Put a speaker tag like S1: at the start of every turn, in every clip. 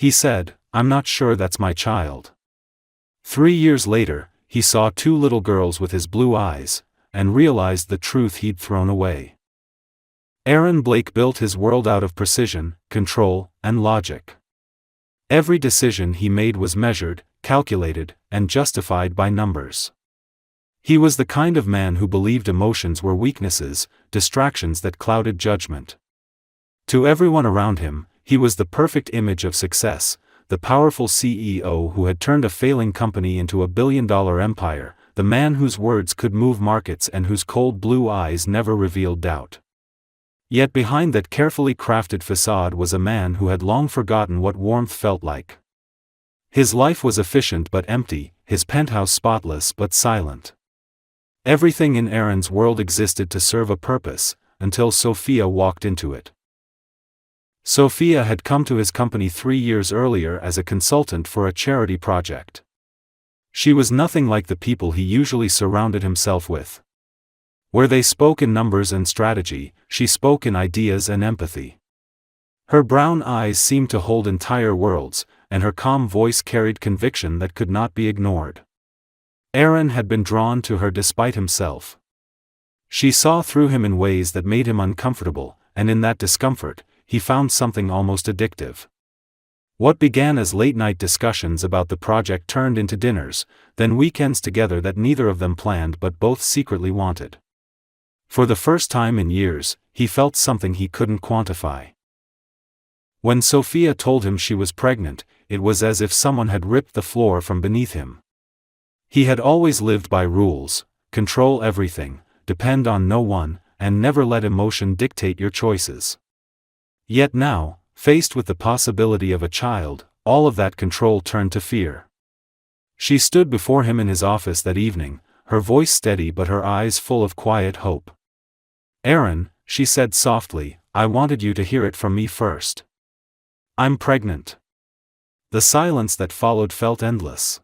S1: He said, "I'm not sure that's my child." 3 years later, he saw two little girls with his blue eyes, and realized the truth he'd thrown away. Aaron Blake built his world out of precision, control, and logic. Every decision he made was measured, calculated, and justified by numbers. He was the kind of man who believed emotions were weaknesses, distractions that clouded judgment. To everyone around him, he was the perfect image of success, the powerful CEO who had turned a failing company into a billion-dollar empire, the man whose words could move markets and whose cold blue eyes never revealed doubt. Yet behind that carefully crafted facade was a man who had long forgotten what warmth felt like. His life was efficient but empty, his penthouse spotless but silent. Everything in Aaron's world existed to serve a purpose, until Sophia walked into it. Sophia had come to his company 3 years earlier as a consultant for a charity project. She was nothing like the people he usually surrounded himself with. Where they spoke in numbers and strategy, she spoke in ideas and empathy. Her brown eyes seemed to hold entire worlds, and her calm voice carried conviction that could not be ignored. Aaron had been drawn to her despite himself. She saw through him in ways that made him uncomfortable, and in that discomfort, he found something almost addictive. What began as late-night discussions about the project turned into dinners, then weekends together that neither of them planned but both secretly wanted. For the first time in years, he felt something he couldn't quantify. When Sophia told him she was pregnant, it was as if someone had ripped the floor from beneath him. He had always lived by rules: control everything, depend on no one, and never let emotion dictate your choices. Yet now, faced with the possibility of a child, all of that control turned to fear. She stood before him in his office that evening, her voice steady but her eyes full of quiet hope. "Aaron," she said softly, "I wanted you to hear it from me first. I'm pregnant." The silence that followed felt endless.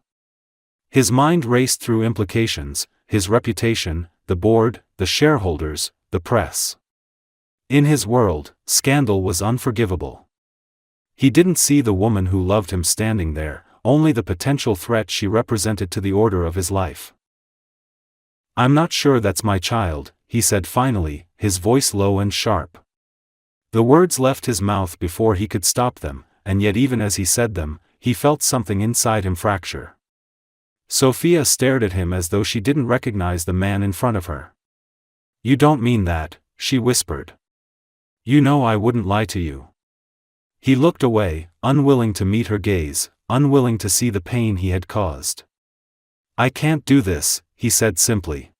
S1: His mind raced through implications: his reputation, the board, the shareholders, the press. In his world, scandal was unforgivable. He didn't see the woman who loved him standing there, only the potential threat she represented to the order of his life. "I'm not sure that's my child," he said finally, his voice low and sharp. The words left his mouth before he could stop them, and yet even as he said them, he felt something inside him fracture. Sophia stared at him as though she didn't recognize the man in front of her. "You don't mean that," she whispered. "You know I wouldn't lie to you." He looked away, unwilling to meet her gaze, unwilling to see the pain he had caused. "I can't do this," he said simply.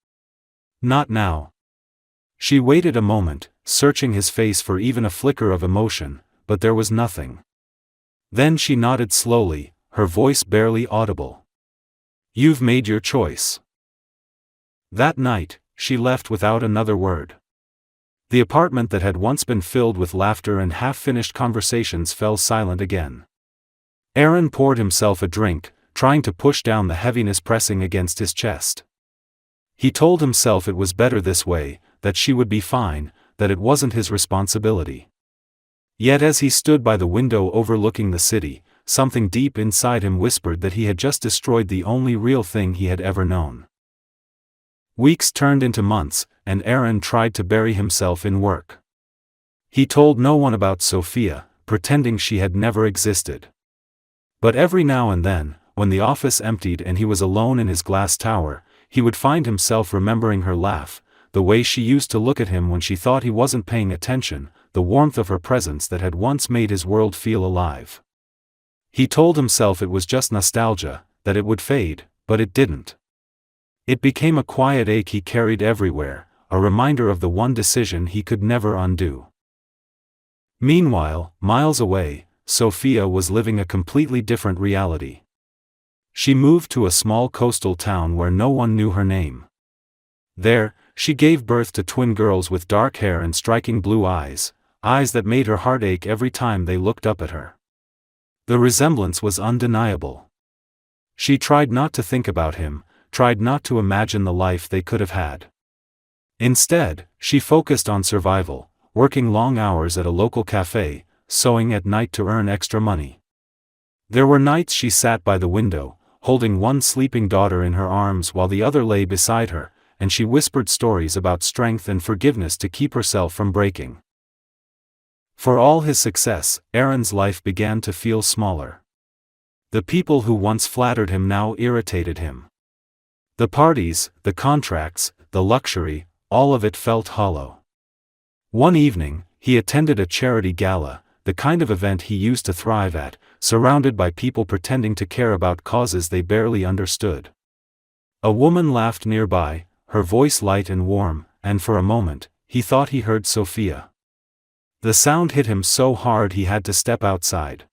S1: "Not now." She waited a moment, searching his face for even a flicker of emotion, but there was nothing. Then she nodded slowly, her voice barely audible. "You've made your choice." That night, she left without another word. The apartment that had once been filled with laughter and half-finished conversations fell silent again. Aaron poured himself a drink, trying to push down the heaviness pressing against his chest. He told himself it was better this way, that she would be fine, that it wasn't his responsibility. Yet as he stood by the window overlooking the city, something deep inside him whispered that he had just destroyed the only real thing he had ever known. Weeks turned into months, and Aaron tried to bury himself in work. He told no one about Sophia, pretending she had never existed. But every now and then, when the office emptied and he was alone in his glass tower, he would find himself remembering her laugh, the way she used to look at him when she thought he wasn't paying attention, the warmth of her presence that had once made his world feel alive. He told himself it was just nostalgia, that it would fade, but it didn't. It became a quiet ache he carried everywhere, a reminder of the one decision he could never undo. Meanwhile, miles away, Sophia was living a completely different reality. She moved to a small coastal town where no one knew her name. There, she gave birth to twin girls with dark hair and striking blue eyes, eyes that made her heart ache every time they looked up at her. The resemblance was undeniable. She tried not to think about him, tried not to imagine the life they could have had. Instead, she focused on survival, working long hours at a local cafe, sewing at night to earn extra money. There were nights she sat by the window, holding one sleeping daughter in her arms while the other lay beside her, and she whispered stories about strength and forgiveness to keep herself from breaking. For all his success, Aaron's life began to feel smaller. The people who once flattered him now irritated him. The parties, the contracts, the luxury, all of it felt hollow. One evening, he attended a charity gala, the kind of event he used to thrive at, surrounded by people pretending to care about causes they barely understood. A woman laughed nearby, her voice light and warm, and for a moment, he thought he heard Sophia. The sound hit him so hard he had to step outside.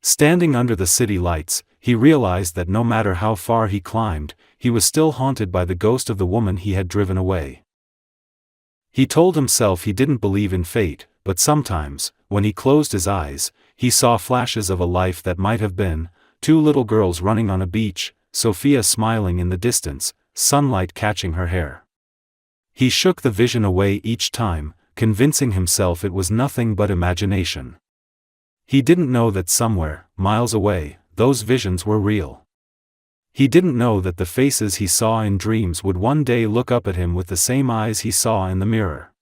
S1: Standing under the city lights, he realized that no matter how far he climbed, he was still haunted by the ghost of the woman he had driven away. He told himself he didn't believe in fate, but sometimes, when he closed his eyes, he saw flashes of a life that might have been: two little girls running on a beach, Sophia smiling in the distance, sunlight catching her hair. He shook the vision away each time, convincing himself it was nothing but imagination. He didn't know that somewhere, miles away, those visions were real. He didn't know that the faces he saw in dreams would one day look up at him with the same eyes he saw in the mirror.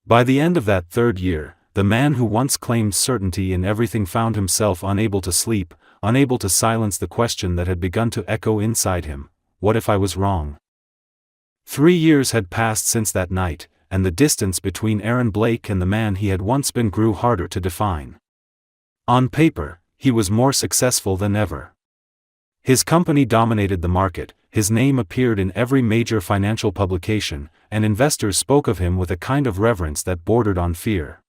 S1: By the end of that third year, the man who once claimed certainty in everything found himself unable to sleep, unable to silence the question that had begun to echo inside him: what if I was wrong? 3 years had passed since that night, and the distance between Aaron Blake and the man he had once been grew harder to define. On paper, he was more successful than ever. His company dominated the market, his name appeared in every major financial publication, and investors spoke of him with a kind of reverence that bordered on fear.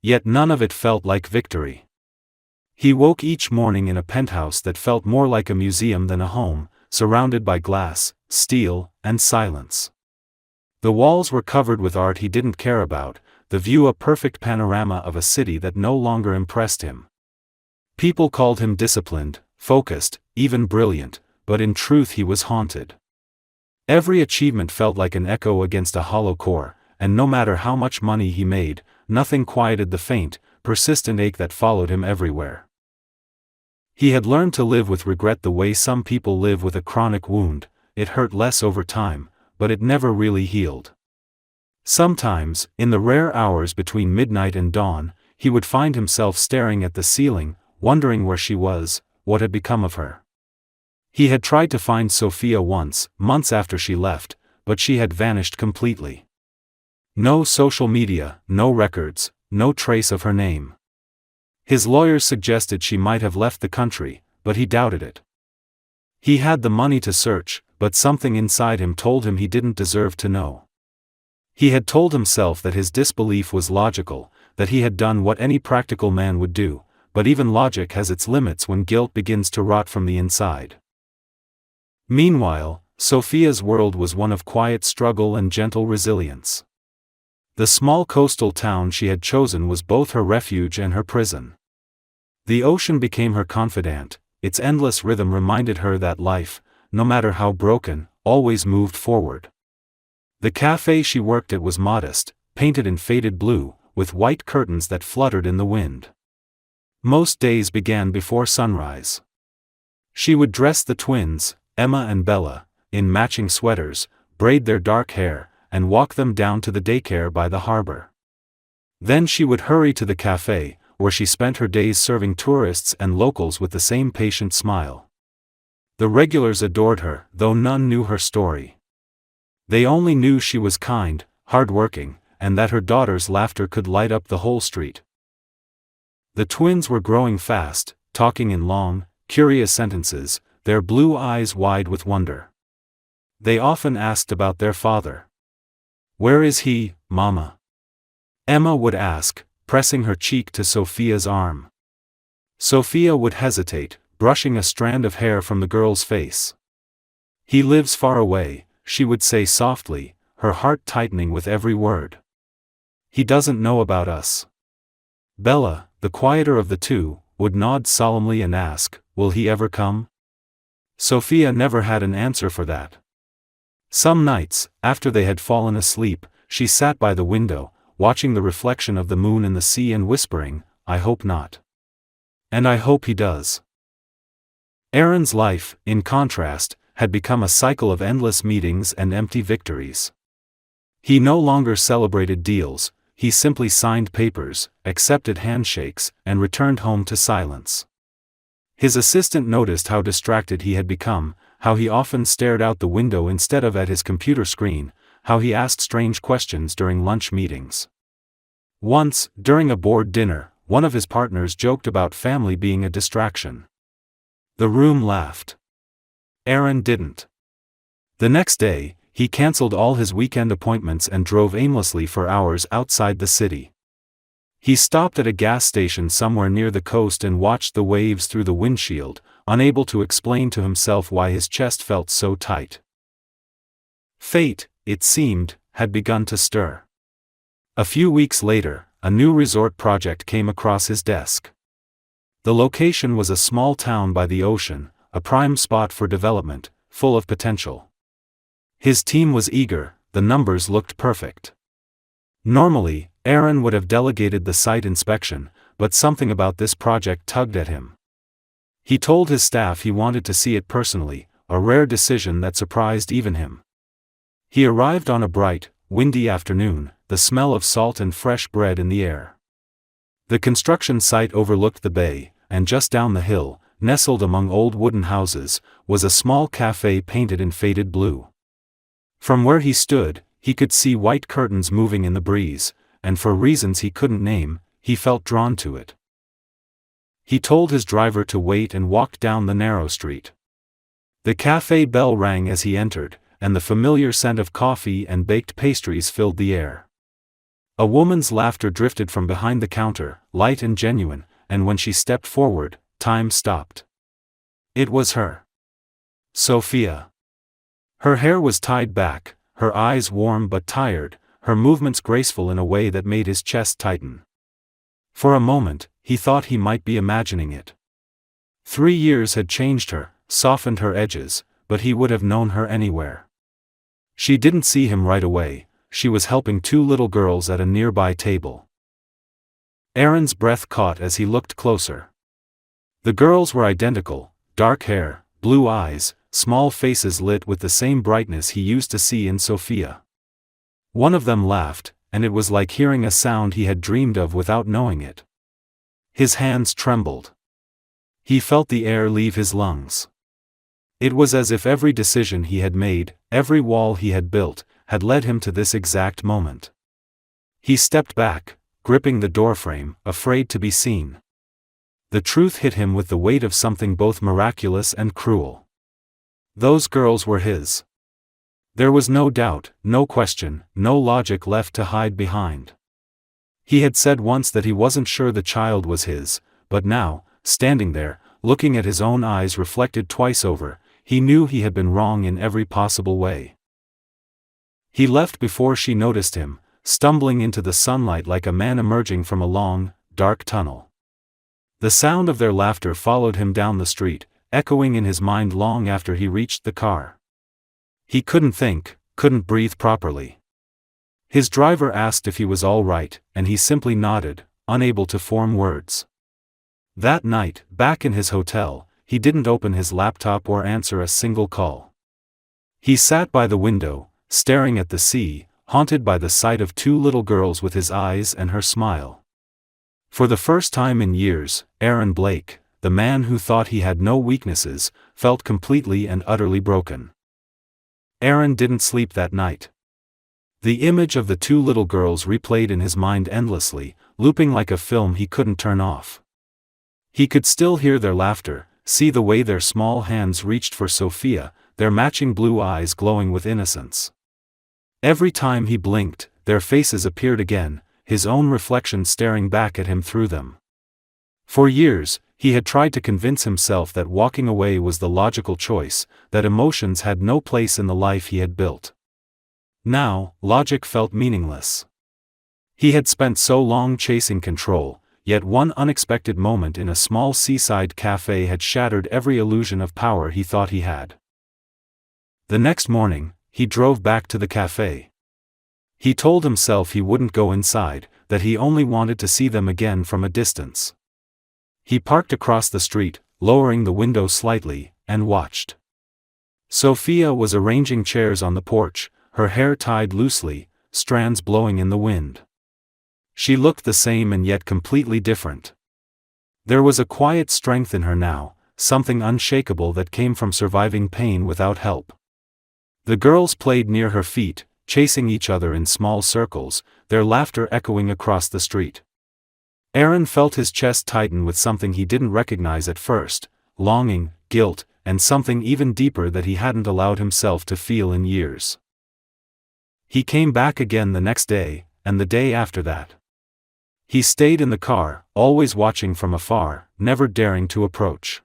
S1: Yet none of it felt like victory. He woke each morning in a penthouse that felt more like a museum than a home, surrounded by glass, steel, and silence. The walls were covered with art he didn't care about, the view a perfect panorama of a city that no longer impressed him. People called him disciplined, focused, even brilliant, but in truth he was haunted. Every achievement felt like an echo against a hollow core, and no matter how much money he made, nothing quieted the faint, persistent ache that followed him everywhere. He had learned to live with regret the way some people live with a chronic wound: it hurt less over time, but it never really healed. Sometimes, in the rare hours between midnight and dawn, he would find himself staring at the ceiling, wondering where she was, what had become of her. He had tried to find Sophia once, months after she left, but she had vanished completely. No social media, no records, no trace of her name. His lawyers suggested she might have left the country, but he doubted it. He had the money to search, but something inside him told him he didn't deserve to know. He had told himself that his disbelief was logical, that he had done what any practical man would do, but even logic has its limits when guilt begins to rot from the inside. Meanwhile, Sophia's world was one of quiet struggle and gentle resilience. The small coastal town she had chosen was both her refuge and her prison. The ocean became her confidant, its endless rhythm reminded her that life, no matter how broken, always moved forward. The cafe she worked at was modest, painted in faded blue, with white curtains that fluttered in the wind. Most days began before sunrise. She would dress the twins, Emma and Bella, in matching sweaters, braid their dark hair, and walk them down to the daycare by the harbor. Then she would hurry to the cafe, where she spent her days serving tourists and locals with the same patient smile. The regulars adored her, though none knew her story. They only knew she was kind, hard-working, and that her daughter's laughter could light up the whole street. The twins were growing fast, talking in long, curious sentences, their blue eyes wide with wonder. They often asked about their father. "Where is he, Mama?" Emma would ask, pressing her cheek to Sophia's arm. Sophia would hesitate, brushing a strand of hair from the girl's face. "He lives far away," she would say softly, her heart tightening with every word. "He doesn't know about us." Bella, the quieter of the two, would nod solemnly and ask, "Will he ever come?" Sophia never had an answer for that. Some nights, after they had fallen asleep, she sat by the window, watching the reflection of the moon in the sea and whispering, "I hope not." And I hope he does. Aaron's life, in contrast, had become a cycle of endless meetings and empty victories. He no longer celebrated deals, he simply signed papers, accepted handshakes, and returned home to silence. His assistant noticed how distracted he had become, how he often stared out the window instead of at his computer screen, how he asked strange questions during lunch meetings. Once, during a board dinner, one of his partners joked about family being a distraction. The room laughed. Aaron didn't. The next day, he canceled all his weekend appointments and drove aimlessly for hours outside the city. He stopped at a gas station somewhere near the coast and watched the waves through the windshield, unable to explain to himself why his chest felt so tight. Fate, it seemed, had begun to stir. A few weeks later, a new resort project came across his desk. The location was a small town by the ocean, a prime spot for development, full of potential. His team was eager, the numbers looked perfect. Normally, Aaron would have delegated the site inspection, but something about this project tugged at him. He told his staff he wanted to see it personally, a rare decision that surprised even him. He arrived on a bright, windy afternoon, the smell of salt and fresh bread in the air. The construction site overlooked the bay, and just down the hill, nestled among old wooden houses, was a small cafe painted in faded blue. From where he stood, he could see white curtains moving in the breeze, and for reasons he couldn't name, he felt drawn to it. He told his driver to wait and walked down the narrow street. The cafe bell rang as he entered, and the familiar scent of coffee and baked pastries filled the air. A woman's laughter drifted from behind the counter, light and genuine, and when she stepped forward, time stopped. It was her. Sophia. Her hair was tied back, her eyes warm but tired, her movements graceful in a way that made his chest tighten. For a moment, he thought he might be imagining it. 3 years had changed her, softened her edges, but he would have known her anywhere. She didn't see him right away, she was helping 2 little girls at a nearby table. Aaron's breath caught as he looked closer. The girls were identical, dark hair, blue eyes, small faces lit with the same brightness he used to see in Sophia. One of them laughed, and it was like hearing a sound he had dreamed of without knowing it. His hands trembled. He felt the air leave his lungs. It was as if every decision he had made, every wall he had built, had led him to this exact moment. He stepped back, gripping the doorframe, afraid to be seen. The truth hit him with the weight of something both miraculous and cruel. Those girls were his. There was no doubt, no question, no logic left to hide behind. He had said once that he wasn't sure the child was his, but now, standing there, looking at his own eyes reflected twice over, he knew he had been wrong in every possible way. He left before she noticed him, stumbling into the sunlight like a man emerging from a long, dark tunnel. The sound of their laughter followed him down the street, echoing in his mind long after he reached the car. He couldn't think, couldn't breathe properly. His driver asked if he was all right, and he simply nodded, unable to form words. That night, back in his hotel, he didn't open his laptop or answer a single call. He sat by the window, staring at the sea, haunted by the sight of 2 little girls with his eyes and her smile. For the first time in years, Aaron Blake, the man who thought he had no weaknesses, felt completely and utterly broken. Aaron didn't sleep that night. The image of the 2 little girls replayed in his mind endlessly, looping like a film he couldn't turn off. He could still hear their laughter, see the way their small hands reached for Sophia, their matching blue eyes glowing with innocence. Every time he blinked, their faces appeared again, his own reflection staring back at him through them. For years, he had tried to convince himself that walking away was the logical choice, that emotions had no place in the life he had built. Now, logic felt meaningless. He had spent so long chasing control, yet one unexpected moment in a small seaside cafe had shattered every illusion of power he thought he had. The next morning, he drove back to the cafe. He told himself he wouldn't go inside, that he only wanted to see them again from a distance. He parked across the street, lowering the window slightly, and watched. Sophia was arranging chairs on the porch, her hair tied loosely, strands blowing in the wind. She looked the same and yet completely different. There was a quiet strength in her now, something unshakable that came from surviving pain without help. The girls played near her feet, chasing each other in small circles, their laughter echoing across the street. Aaron felt his chest tighten with something he didn't recognize at first, longing, guilt, and something even deeper that he hadn't allowed himself to feel in years. He came back again the next day, and the day after that. He stayed in the car, always watching from afar, never daring to approach.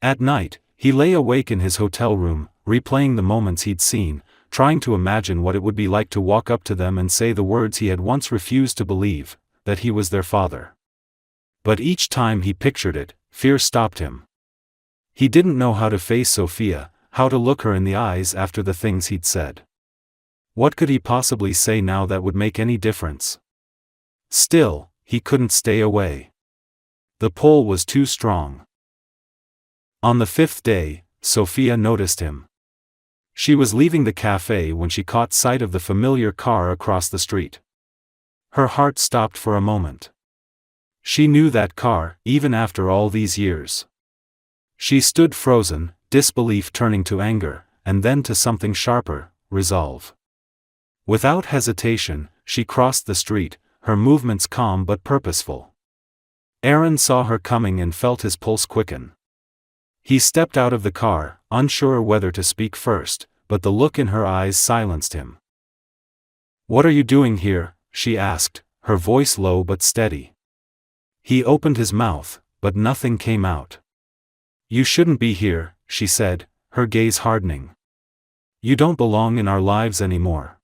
S1: At night, he lay awake in his hotel room, replaying the moments he'd seen, trying to imagine what it would be like to walk up to them and say the words he had once refused to believe, that he was their father. But each time he pictured it, fear stopped him. He didn't know how to face Sophia, how to look her in the eyes after the things he'd said. What could he possibly say now that would make any difference? Still, he couldn't stay away. The pull was too strong. On the 5th day, Sophia noticed him. She was leaving the cafe when she caught sight of the familiar car across the street. Her heart stopped for a moment. She knew that car, even after all these years. She stood frozen, disbelief turning to anger, and then to something sharper, resolve. Without hesitation, she crossed the street, her movements calm but purposeful. Aaron saw her coming and felt his pulse quicken. He stepped out of the car, unsure whether to speak first, but the look in her eyes silenced him. "What are you doing here?" she asked, her voice low but steady. He opened his mouth, but nothing came out. "You shouldn't be here," she said, her gaze hardening. "You don't belong in our lives anymore."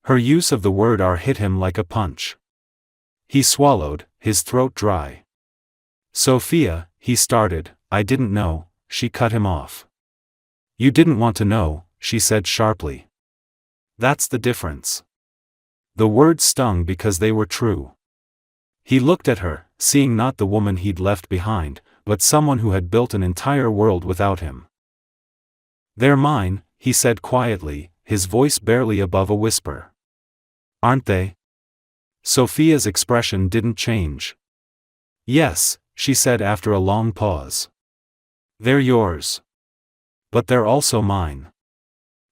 S1: Her use of the word "our" hit him like a punch. He swallowed, his throat dry. "Sophia," he started, "I didn't know," she cut him off. "You didn't want to know," she said sharply. "That's the difference." The words stung because they were true. He looked at her, seeing not the woman he'd left behind, but someone who had built an entire world without him. "They're mine," he said quietly, his voice barely above a whisper. "Aren't they?" Sophia's expression didn't change. "Yes," she said after a long pause. "They're yours. But they're also mine.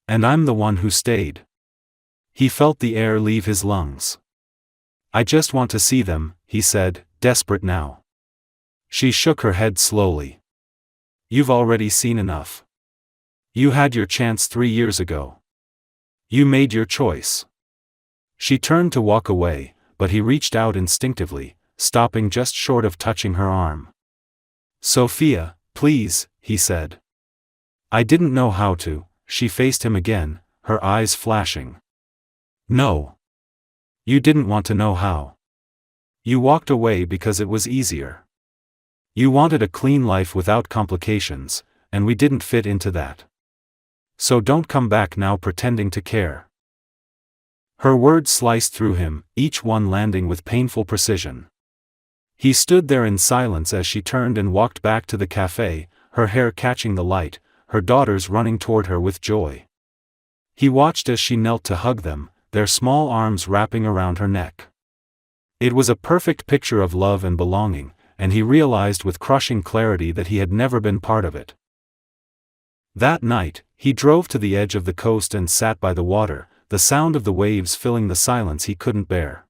S1: And I'm the one who stayed." He felt the air leave his lungs. "I just want to see them," he said, desperate now. She shook her head slowly. "You've already seen enough. You had your chance 3 years ago. You made your choice." She turned to walk away, but he reached out instinctively, stopping just short of touching her arm. "Sophia, please," he said. "I didn't know how to." She faced him again, her eyes flashing. "No. You didn't want to know how. You walked away because it was easier. You wanted a clean life without complications, and we didn't fit into that. So don't come back now pretending to care." Her words sliced through him, each one landing with painful precision. He stood there in silence as she turned and walked back to the cafe, her hair catching the light, her daughters running toward her with joy. He watched as she knelt to hug them, their small arms wrapping around her neck. It was a perfect picture of love and belonging, and he realized with crushing clarity that he had never been part of it. That night, he drove to the edge of the coast and sat by the water, the sound of the waves filling the silence he couldn't bear.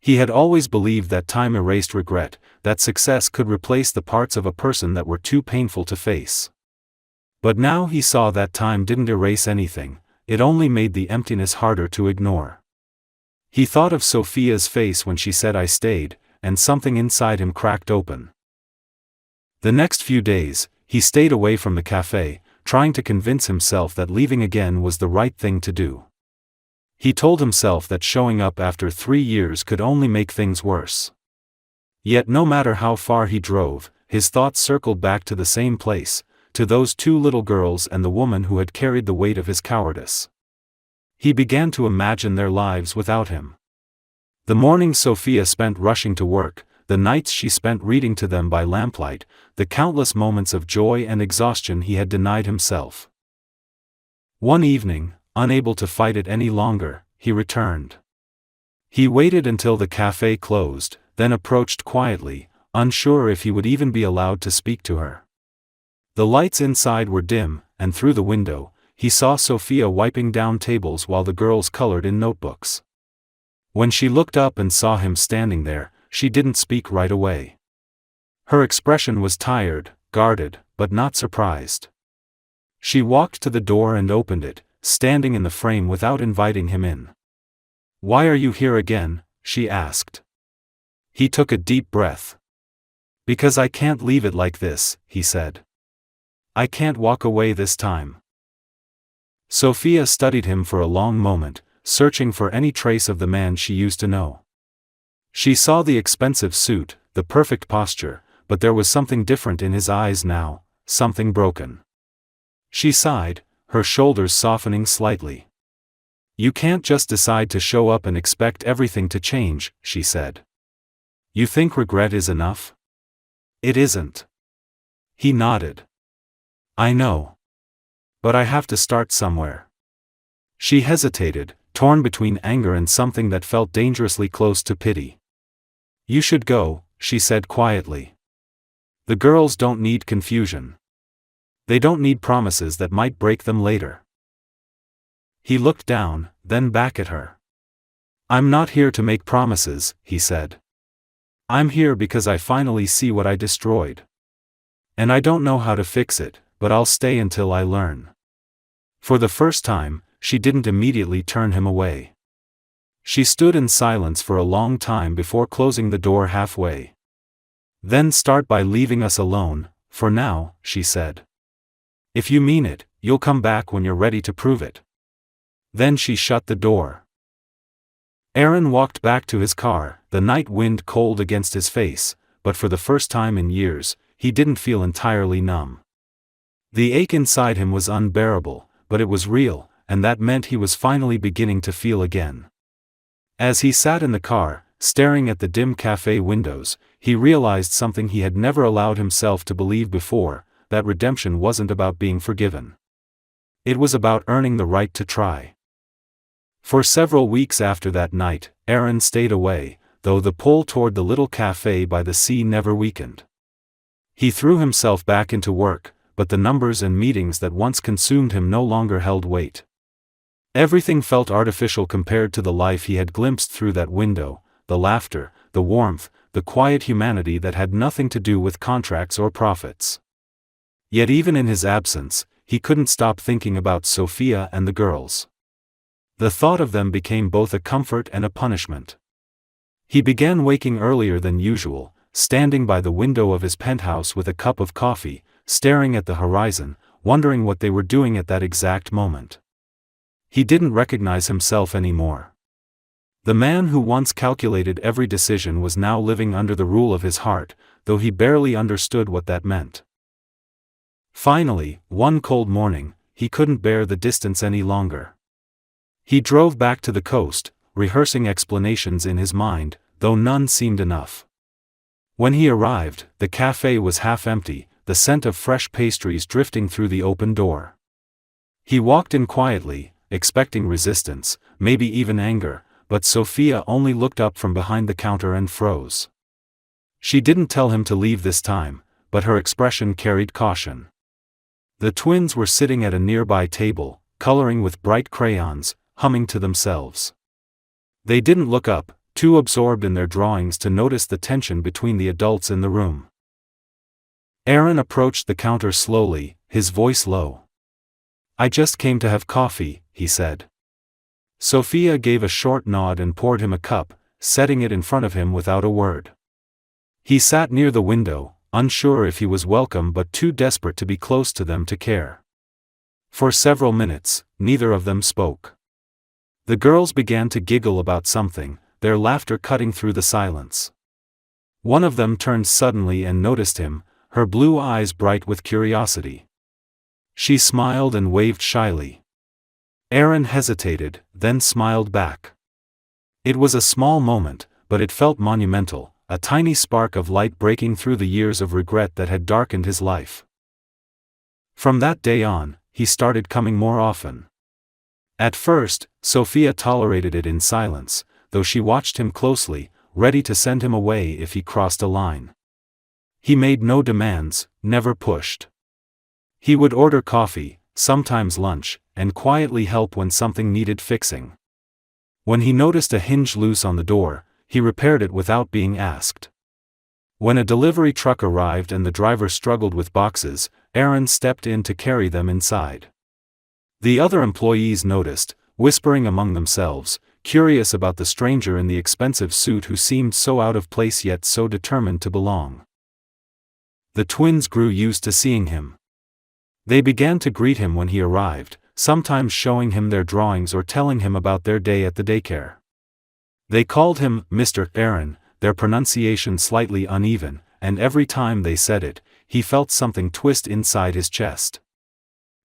S1: He had always believed that time erased regret, that success could replace the parts of a person that were too painful to face. But now he saw that time didn't erase anything, it only made the emptiness harder to ignore. He thought of Sophia's face when she said "I stayed," and something inside him cracked open. The next few days, he stayed away from the cafe, trying to convince himself that leaving again was the right thing to do. He told himself that showing up after 3 years could only make things worse. Yet no matter how far he drove, his thoughts circled back to the same place, to those 2 little girls and the woman who had carried the weight of his cowardice. He began to imagine their lives without him. The morning Sophia spent rushing to work, the nights she spent reading to them by lamplight, the countless moments of joy and exhaustion he had denied himself. One evening, unable to fight it any longer, he returned. He waited until the cafe closed, then approached quietly, unsure if he would even be allowed to speak to her. The lights inside were dim, and through the window, he saw Sophia wiping down tables while the girls colored in notebooks. When she looked up and saw him standing there, she didn't speak right away. Her expression was tired, guarded, but not surprised. She walked to the door and opened it, standing in the frame without inviting him in. "Why are you here again?" she asked. He took a deep breath. "Because I can't leave it like this," he said. "I can't walk away this time." Sophia studied him for a long moment, searching for any trace of the man she used to know. She saw the expensive suit, the perfect posture, but there was something different in his eyes now, something broken. She sighed, her shoulders softening slightly. "You can't just decide to show up and expect everything to change," she said. "You think regret is enough?" "It isn't." He nodded. "I know. But I have to start somewhere." She hesitated, torn between anger and something that felt dangerously close to pity. "You should go," she said quietly. "The girls don't need confusion. They don't need promises that might break them later." He looked down, then back at her. "I'm not here to make promises," he said. "I'm here because I finally see what I destroyed. And I don't know how to fix it, but I'll stay until I learn." For the first time, she didn't immediately turn him away. She stood in silence for a long time before closing the door halfway. "Then start by leaving us alone, for now," she said. "If you mean it, you'll come back when you're ready to prove it." Then she shut the door. Aaron walked back to his car, the night wind cold against his face, but for the first time in years, he didn't feel entirely numb. The ache inside him was unbearable, but it was real, and that meant he was finally beginning to feel again. As he sat in the car, staring at the dim cafe windows, he realized something he had never allowed himself to believe before, that redemption wasn't about being forgiven. It was about earning the right to try. For several weeks after that night, Aaron stayed away, though the pull toward the little cafe by the sea never weakened. He threw himself back into work, but the numbers and meetings that once consumed him no longer held weight. Everything felt artificial compared to the life he had glimpsed through that window, the laughter, the warmth, the quiet humanity that had nothing to do with contracts or profits. Yet even in his absence, he couldn't stop thinking about Sophia and the girls. The thought of them became both a comfort and a punishment. He began waking earlier than usual, standing by the window of his penthouse with a cup of coffee, staring at the horizon, wondering what they were doing at that exact moment. He didn't recognize himself anymore. The man who once calculated every decision was now living under the rule of his heart, though he barely understood what that meant. Finally, one cold morning, he couldn't bear the distance any longer. He drove back to the coast, rehearsing explanations in his mind, though none seemed enough. When he arrived, the cafe was half empty, the scent of fresh pastries drifting through the open door. He walked in quietly, expecting resistance, maybe even anger, but Sophia only looked up from behind the counter and froze. She didn't tell him to leave this time, but her expression carried caution. The twins were sitting at a nearby table, coloring with bright crayons, humming to themselves. They didn't look up, too absorbed in their drawings to notice the tension between the adults in the room. Aaron approached the counter slowly, his voice low. "I just came to have coffee," he said. Sophia gave a short nod and poured him a cup, setting it in front of him without a word. He sat near the window, unsure if he was welcome but too desperate to be close to them to care. For several minutes, neither of them spoke. The girls began to giggle about something, their laughter cutting through the silence. One of them turned suddenly and noticed him, her blue eyes bright with curiosity. She smiled and waved shyly. Aaron hesitated, then smiled back. It was a small moment, but it felt monumental, a tiny spark of light breaking through the years of regret that had darkened his life. From that day on, he started coming more often. At first, Sophia tolerated it in silence, though she watched him closely, ready to send him away if he crossed a line. He made no demands, never pushed. He would order coffee, sometimes lunch, and quietly help when something needed fixing. When he noticed a hinge loose on the door, he repaired it without being asked. When a delivery truck arrived and the driver struggled with boxes, Aaron stepped in to carry them inside. The other employees noticed, whispering among themselves, curious about the stranger in the expensive suit who seemed so out of place yet so determined to belong. The twins grew used to seeing him. They began to greet him when he arrived, sometimes showing him their drawings or telling him about their day at the daycare. They called him Mr. Aaron, their pronunciation slightly uneven, and every time they said it, he felt something twist inside his chest.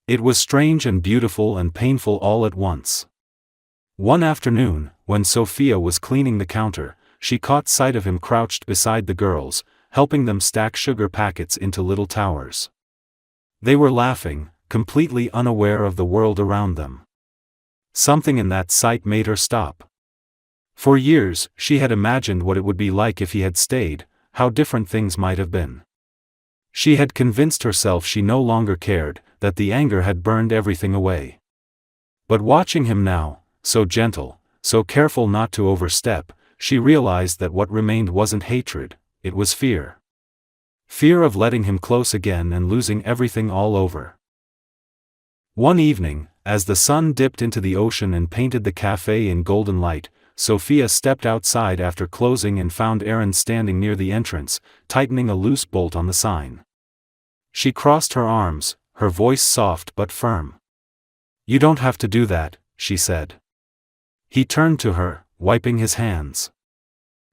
S1: It was strange and beautiful and painful all at once. One afternoon, when Sophia was cleaning the counter, she caught sight of him crouched beside the girls, helping them stack sugar packets into little towers. They were laughing, completely unaware of the world around them. Something in that sight made her stop. For years, she had imagined what it would be like if he had stayed, how different things might have been. She had convinced herself she no longer cared, that the anger had burned everything away. But watching him now, so gentle, so careful not to overstep, she realized that what remained wasn't hatred, it was fear. Fear of letting him close again and losing everything all over. One evening, as the sun dipped into the ocean and painted the cafe in golden light, Sophia stepped outside after closing and found Aaron standing near the entrance, tightening a loose bolt on the sign. She crossed her arms, her voice soft but firm. "You don't have to do that," she said. He turned to her, wiping his hands.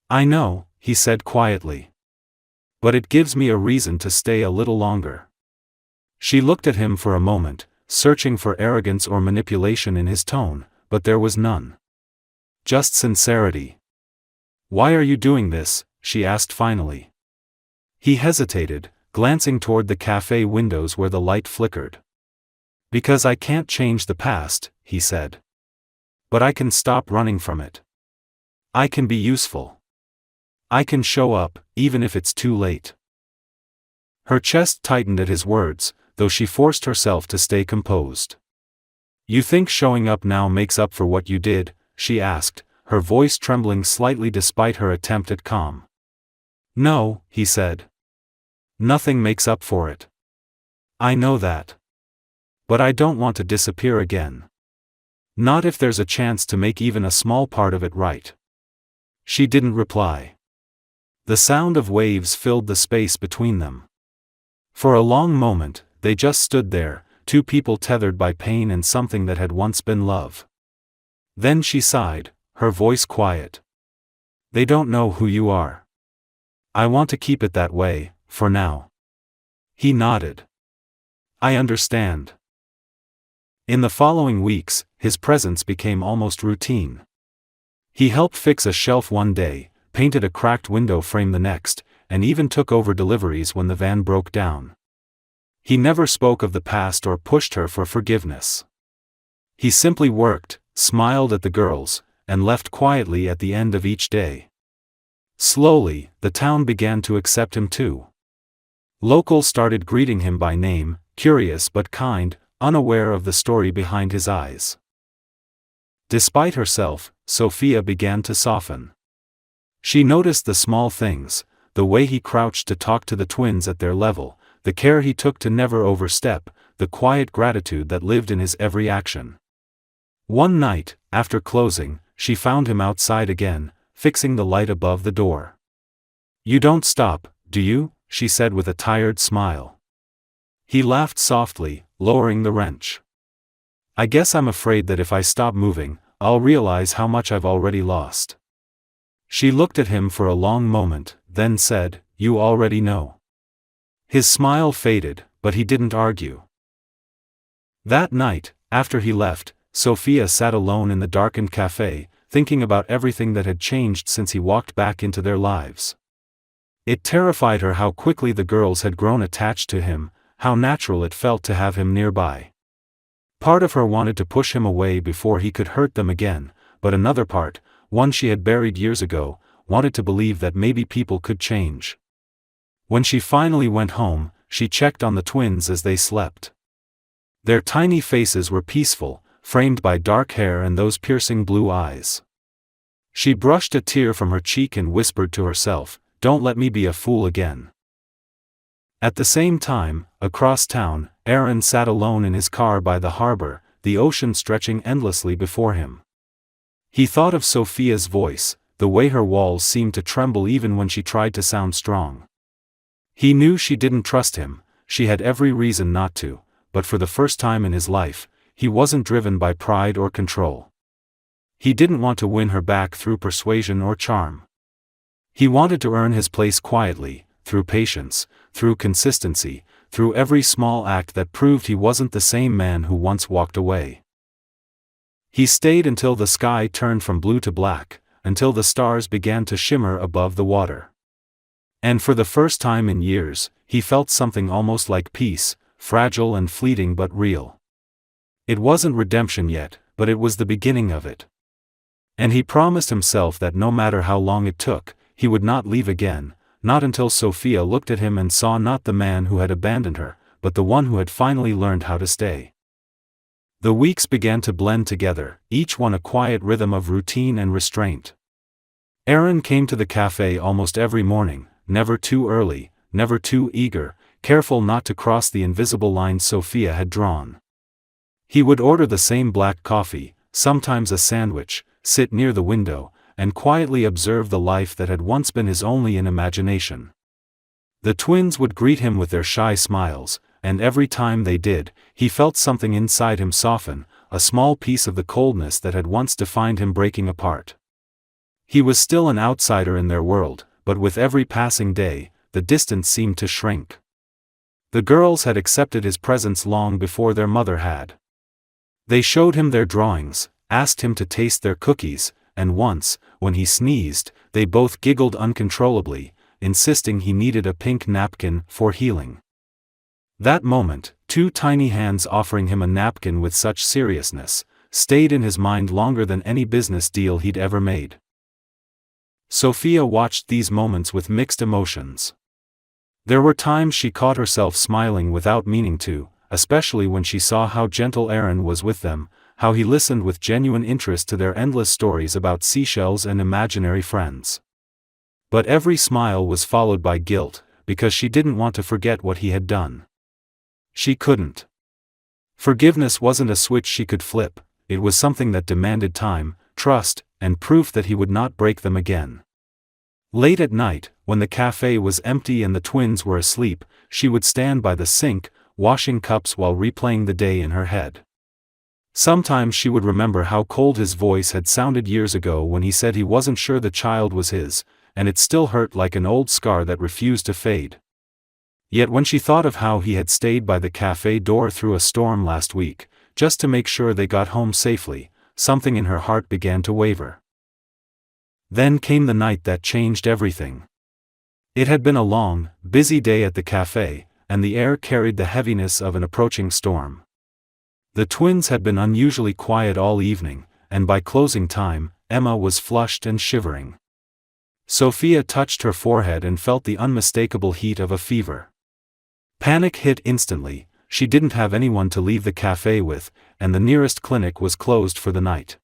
S1: "I know," he said quietly. "But it gives me a reason to stay a little longer." She looked at him for a moment, searching for arrogance or manipulation in his tone, but there was none. Just sincerity. "Why are you doing this?" she asked finally. He hesitated, glancing toward the cafe windows where the light flickered. "Because I can't change the past," he said. "But I can stop running from it. I can be useful. I can show up, even if it's too late." Her chest tightened at his words, though she forced herself to stay composed. "You think showing up now makes up for what you did?" she asked, her voice trembling slightly despite her attempt at calm. "No," he said. "Nothing makes up for it. I know that. But I don't want to disappear again. Not if there's a chance to make even a small part of it right." She didn't reply. The sound of waves filled the space between them. For a long moment, they just stood there, two people tethered by pain and something that had once been love. Then she sighed, her voice quiet. "They don't know who you are. I want to keep it that way, for now." He nodded. "I understand." In the following weeks, his presence became almost routine. He helped fix a shelf one day, painted a cracked window frame the next, and even took over deliveries when the van broke down. He never spoke of the past or pushed her for forgiveness. He simply worked, smiled at the girls, and left quietly at the end of each day. Slowly, the town began to accept him too. Locals started greeting him by name, curious but kind, unaware of the story behind his eyes. Despite herself, Sophia began to soften. She noticed the small things, the way he crouched to talk to the twins at their level, the care he took to never overstep, the quiet gratitude that lived in his every action. One night, after closing, she found him outside again, fixing the light above the door. "You don't stop, do you?" she said with a tired smile. He laughed softly, lowering the wrench. "I guess I'm afraid that if I stop moving, I'll realize how much I've already lost." She looked at him for a long moment, then said, "You already know." His smile faded, but he didn't argue. That night, after he left, Sophia sat alone in the darkened cafe, thinking about everything that had changed since he walked back into their lives. It terrified her how quickly the girls had grown attached to him, how natural it felt to have him nearby. Part of her wanted to push him away before he could hurt them again, but another part, one she had buried years ago, wanted to believe that maybe people could change. When she finally went home, she checked on the twins as they slept. Their tiny faces were peaceful, framed by dark hair and those piercing blue eyes. She brushed a tear from her cheek and whispered to herself, "Don't let me be a fool again." At the same time, across town, Aaron sat alone in his car by the harbor, the ocean stretching endlessly before him. He thought of Sophia's voice, the way her walls seemed to tremble even when she tried to sound strong. He knew she didn't trust him, she had every reason not to, but for the first time in his life, he wasn't driven by pride or control. He didn't want to win her back through persuasion or charm. He wanted to earn his place quietly, through patience, through consistency, through every small act that proved he wasn't the same man who once walked away. He stayed until the sky turned from blue to black, until the stars began to shimmer above the water. And for the first time in years, he felt something almost like peace, fragile and fleeting but real. It wasn't redemption yet, but it was the beginning of it. And he promised himself that no matter how long it took, he would not leave again, not until Sophia looked at him and saw not the man who had abandoned her, but the one who had finally learned how to stay. The weeks began to blend together, each one a quiet rhythm of routine and restraint. Aaron came to the cafe almost every morning, never too early, never too eager, careful not to cross the invisible lines Sophia had drawn. He would order the same black coffee, sometimes a sandwich, sit near the window, and quietly observe the life that had once been his only in imagination. The twins would greet him with their shy smiles, and every time they did, he felt something inside him soften, a small piece of the coldness that had once defined him breaking apart. He was still an outsider in their world, but with every passing day, the distance seemed to shrink. The girls had accepted his presence long before their mother had. They showed him their drawings, asked him to taste their cookies, and once, when he sneezed, they both giggled uncontrollably, insisting he needed a pink napkin for healing. That moment, two tiny hands offering him a napkin with such seriousness, stayed in his mind longer than any business deal he'd ever made. Sophia watched these moments with mixed emotions. There were times she caught herself smiling without meaning to, especially when she saw how gentle Aaron was with them, how he listened with genuine interest to their endless stories about seashells and imaginary friends. But every smile was followed by guilt, because she didn't want to forget what he had done. She couldn't. Forgiveness wasn't a switch she could flip, it was something that demanded time, trust, and proof that he would not break them again. Late at night, when the cafe was empty and the twins were asleep, she would stand by the sink, washing cups while replaying the day in her head. Sometimes she would remember how cold his voice had sounded years ago when he said he wasn't sure the child was his, and it still hurt like an old scar that refused to fade. Yet when she thought of how he had stayed by the cafe door through a storm last week, just to make sure they got home safely, something in her heart began to waver. Then came the night that changed everything. It had been a long, busy day at the cafe, and the air carried the heaviness of an approaching storm. The twins had been unusually quiet all evening, and by closing time, Emma was flushed and shivering. Sophia touched her forehead and felt the unmistakable heat of a fever. Panic hit instantly, she didn't have anyone to leave the cafe with, and the nearest clinic was closed for the night.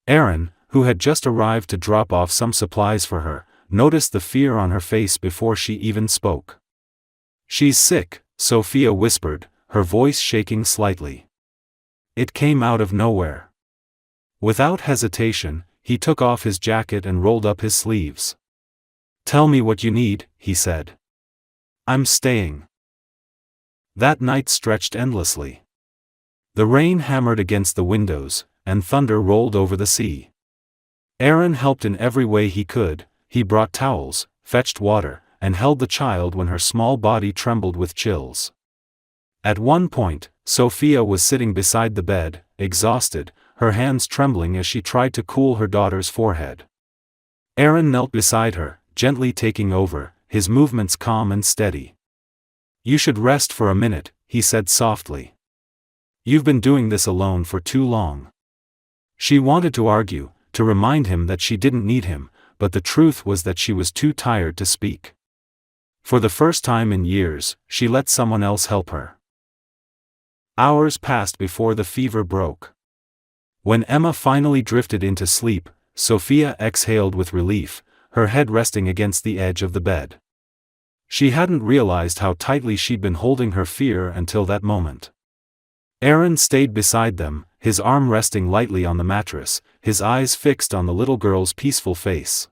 S1: Aaron, who had just arrived to drop off some supplies for her, noticed the fear on her face before she even spoke. "She's sick," Sophia whispered, her voice shaking slightly. It came out of nowhere. Without hesitation, he took off his jacket and rolled up his sleeves. "Tell me what you need," he said. "I'm staying." That night stretched endlessly. The rain hammered against the windows, and thunder rolled over the sea. Aaron helped in every way he could, he brought towels, fetched water, and held the child when her small body trembled with chills. At one point, Sophia was sitting beside the bed, exhausted, her hands trembling as she tried to cool her daughter's forehead. Aaron knelt beside her, gently taking over, his movements calm and steady. "You should rest for a minute," he said softly. "You've been doing this alone for too long." She wanted to argue, to remind him that she didn't need him, but the truth was that she was too tired to speak. For the first time in years, she let someone else help her. Hours passed before the fever broke. When Emma finally drifted into sleep, Sophia exhaled with relief, her head resting against the edge of the bed. She hadn't realized how tightly she'd been holding her fear until that moment. Aaron stayed beside them, his arm resting lightly on the mattress, his eyes fixed on the little girl's peaceful face.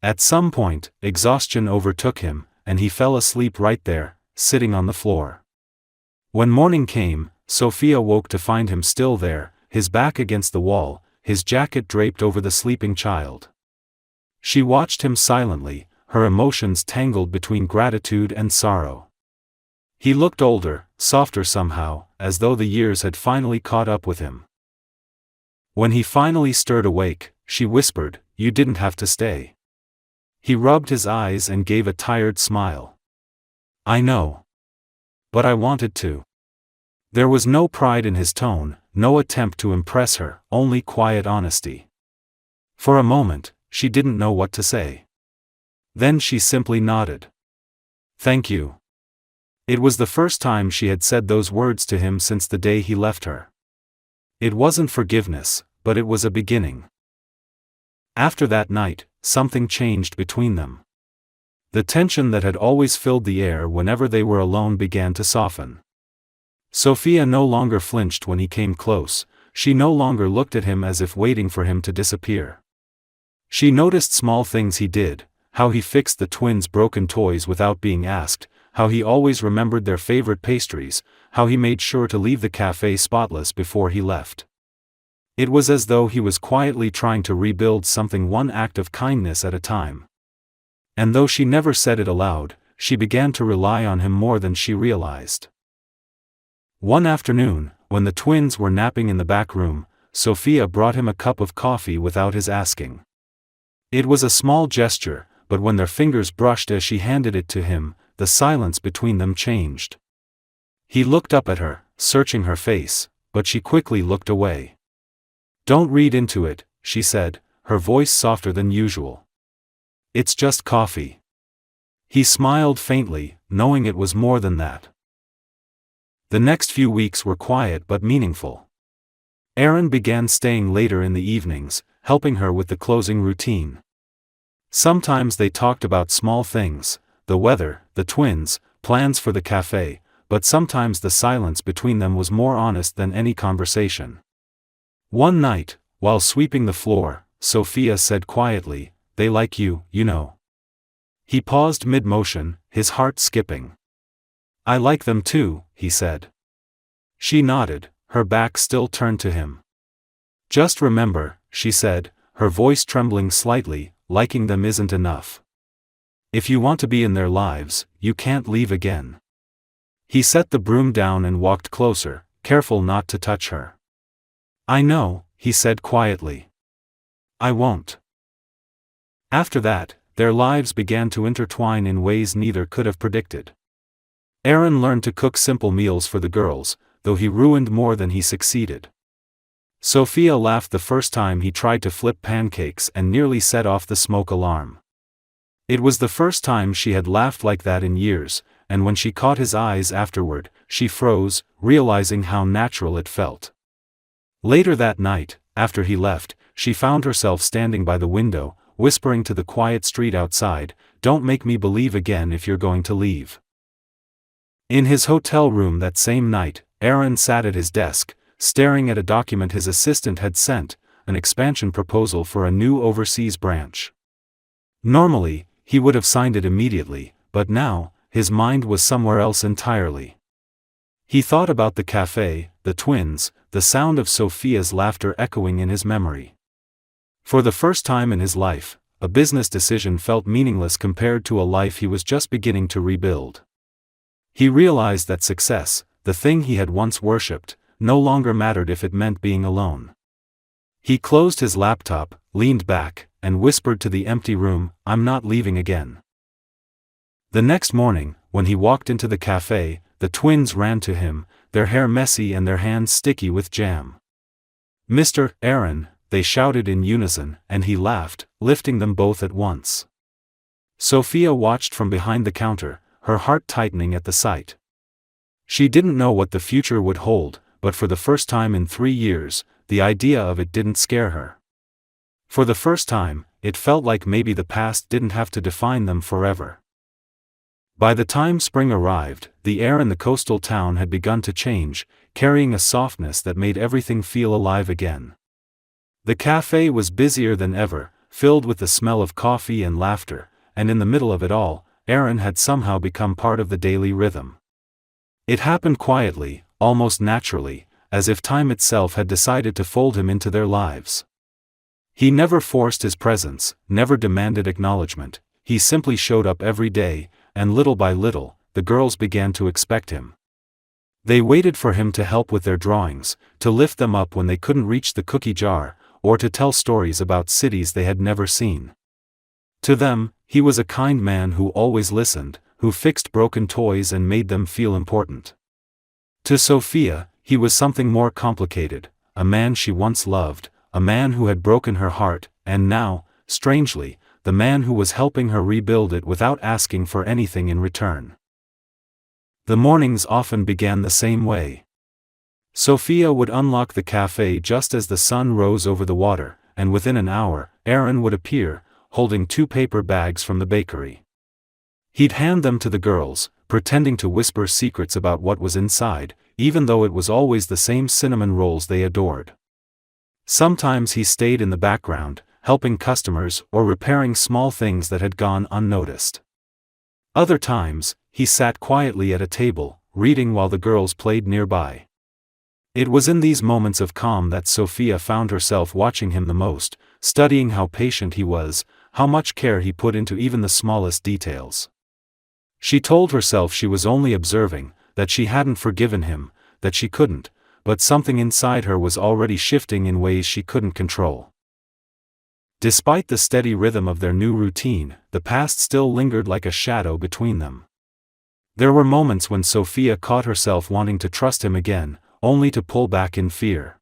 S1: At some point, exhaustion overtook him, and he fell asleep right there, sitting on the floor. When morning came, Sophia woke to find him still there, his back against the wall, his jacket draped over the sleeping child. She watched him silently, her emotions tangled between gratitude and sorrow. He looked older, softer somehow, as though the years had finally caught up with him. When he finally stirred awake, she whispered, "You didn't have to stay." He rubbed his eyes and gave a tired smile. "I know. But I wanted to." There was no pride in his tone, no attempt to impress her, only quiet honesty. For a moment, she didn't know what to say. Then she simply nodded. "Thank you." It was the first time she had said those words to him since the day he left her. It wasn't forgiveness, but it was a beginning. After that night, something changed between them. The tension that had always filled the air whenever they were alone began to soften. Sophia no longer flinched when he came close, she no longer looked at him as if waiting for him to disappear. She noticed small things he did, how he fixed the twins' broken toys without being asked, how he always remembered their favorite pastries, how he made sure to leave the cafe spotless before he left. It was as though he was quietly trying to rebuild something one act of kindness at a time. And though she never said it aloud, she began to rely on him more than she realized. One afternoon, when the twins were napping in the back room, Sophia brought him a cup of coffee without his asking. It was a small gesture, but when their fingers brushed as she handed it to him, the silence between them changed. He looked up at her, searching her face, but she quickly looked away. "Don't read into it," she said, her voice softer than usual. "It's just coffee." He smiled faintly, knowing it was more than that. The next few weeks were quiet but meaningful. Aaron began staying later in the evenings, helping her with the closing routine. Sometimes they talked about small things, the weather, the twins, plans for the cafe, but sometimes the silence between them was more honest than any conversation. One night, while sweeping the floor, Sophia said quietly, "They like you, you know." He paused mid-motion, his heart skipping. "I like them too," he said. She nodded, her back still turned to him. "Just remember," she said, her voice trembling slightly, "liking them isn't enough. If you want to be in their lives, you can't leave again." He set the broom down and walked closer, careful not to touch her. "I know," he said quietly. "I won't." After that, their lives began to intertwine in ways neither could have predicted. Aaron learned to cook simple meals for the girls, though he ruined more than he succeeded. Sophia laughed the first time he tried to flip pancakes and nearly set off the smoke alarm. It was the first time she had laughed like that in years, and when she caught his eyes afterward, she froze, realizing how natural it felt. Later that night, after he left, she found herself standing by the window, whispering to the quiet street outside, "Don't make me believe again if you're going to leave." In his hotel room that same night, Aaron sat at his desk, staring at a document his assistant had sent, an expansion proposal for a new overseas branch. Normally, he would have signed it immediately, but now, his mind was somewhere else entirely. He thought about the cafe, the twins, the sound of Sophia's laughter echoing in his memory. For the first time in his life, a business decision felt meaningless compared to a life he was just beginning to rebuild. He realized that success, the thing he had once worshipped, no longer mattered if it meant being alone. He closed his laptop, leaned back, and whispered to the empty room, "I'm not leaving again." The next morning, when he walked into the cafe, the twins ran to him, their hair messy and their hands sticky with jam. "Mr. Aaron," they shouted in unison, and he laughed, lifting them both at once. Sophia watched from behind the counter, her heart tightening at the sight. She didn't know what the future would hold, but for the first time in 3 years, the idea of it didn't scare her. For the first time, it felt like maybe the past didn't have to define them forever. By the time spring arrived, the air in the coastal town had begun to change, carrying a softness that made everything feel alive again. The cafe was busier than ever, filled with the smell of coffee and laughter, and in the middle of it all, Aaron had somehow become part of the daily rhythm. It happened quietly, almost naturally, as if time itself had decided to fold him into their lives. He never forced his presence, never demanded acknowledgement, he simply showed up every day, and little by little, the girls began to expect him. They waited for him to help with their drawings, to lift them up when they couldn't reach the cookie jar, or to tell stories about cities they had never seen. To them, he was a kind man who always listened, who fixed broken toys and made them feel important. To Sophia, he was something more complicated, a man she once loved, a man who had broken her heart, and now, strangely, the man who was helping her rebuild it without asking for anything in return. The mornings often began the same way. Sophia would unlock the cafe just as the sun rose over the water, and within an hour, Aaron would appear, holding 2 paper bags from the bakery. He'd hand them to the girls, pretending to whisper secrets about what was inside, even though it was always the same cinnamon rolls they adored. Sometimes he stayed in the background, helping customers or repairing small things that had gone unnoticed. Other times, he sat quietly at a table, reading while the girls played nearby. It was in these moments of calm that Sophia found herself watching him the most, studying how patient he was, how much care he put into even the smallest details. She told herself she was only observing, that she hadn't forgiven him, that she couldn't, but something inside her was already shifting in ways she couldn't control. Despite the steady rhythm of their new routine, the past still lingered like a shadow between them. There were moments when Sophia caught herself wanting to trust him again, only to pull back in fear.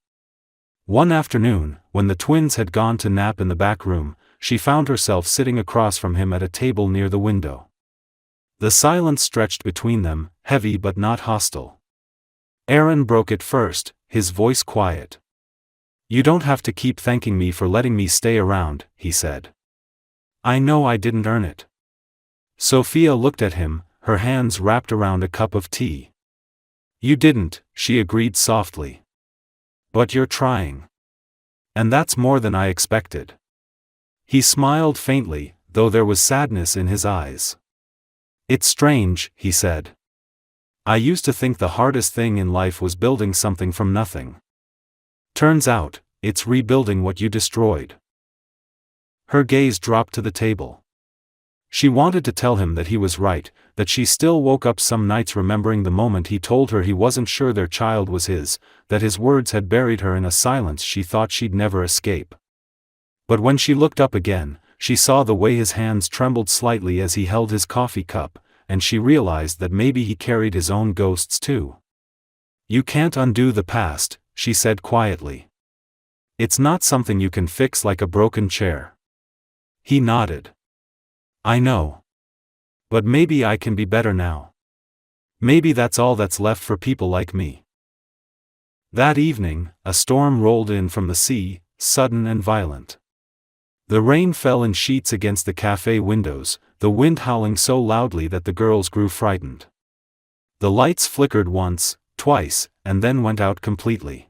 S1: One afternoon, when the twins had gone to nap in the back room, she found herself sitting across from him at a table near the window. The silence stretched between them, heavy but not hostile. Aaron broke it first, his voice quiet. "You don't have to keep thanking me for letting me stay around," he said. "I know I didn't earn it." Sophia looked at him, her hands wrapped around a cup of tea. "You didn't," she agreed softly. "But you're trying. And that's more than I expected." He smiled faintly, though there was sadness in his eyes. "It's strange," he said. "I used to think the hardest thing in life was building something from nothing. Turns out, it's rebuilding what you destroyed." Her gaze dropped to the table. She wanted to tell him that he was right, that she still woke up some nights remembering the moment he told her he wasn't sure their child was his, that his words had buried her in a silence she thought she'd never escape. But when she looked up again, she saw the way his hands trembled slightly as he held his coffee cup, and she realized that maybe he carried his own ghosts too. "You can't undo the past," she said quietly. "It's not something you can fix like a broken chair." He nodded. "I know. But maybe I can be better now. Maybe that's all that's left for people like me." That evening, a storm rolled in from the sea, sudden and violent. The rain fell in sheets against the cafe windows, the wind howling so loudly that the girls grew frightened. The lights flickered once, twice, and then went out completely.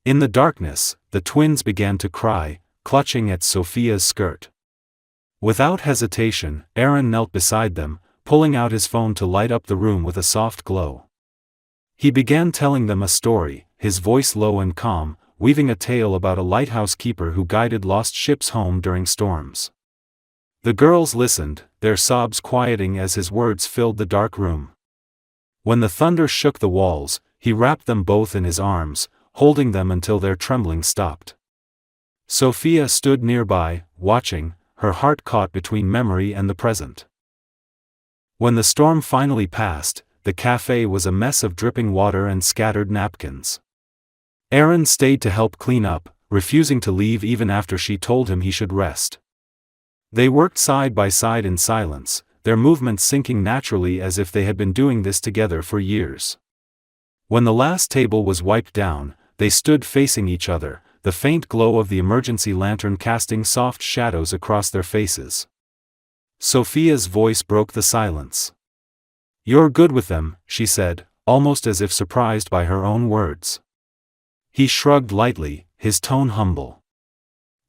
S1: In the darkness, the twins began to cry, clutching at Sophia's skirt. Without hesitation, Aaron knelt beside them, pulling out his phone to light up the room with a soft glow. He began telling them a story, his voice low and calm, weaving a tale about a lighthouse keeper who guided lost ships home during storms. The girls listened, their sobs quieting as his words filled the dark room. When the thunder shook the walls, he wrapped them both in his arms, holding them until their trembling stopped. Sophia stood nearby, watching, her heart caught between memory and the present. When the storm finally passed, the cafe was a mess of dripping water and scattered napkins. Aaron stayed to help clean up, refusing to leave even after she told him he should rest. They worked side by side in silence, their movements syncing naturally as if they had been doing this together for years. When the last table was wiped down, they stood facing each other, the faint glow of the emergency lantern casting soft shadows across their faces. Sophia's voice broke the silence. "You're good with them," she said, almost as if surprised by her own words. He shrugged lightly, his tone humble.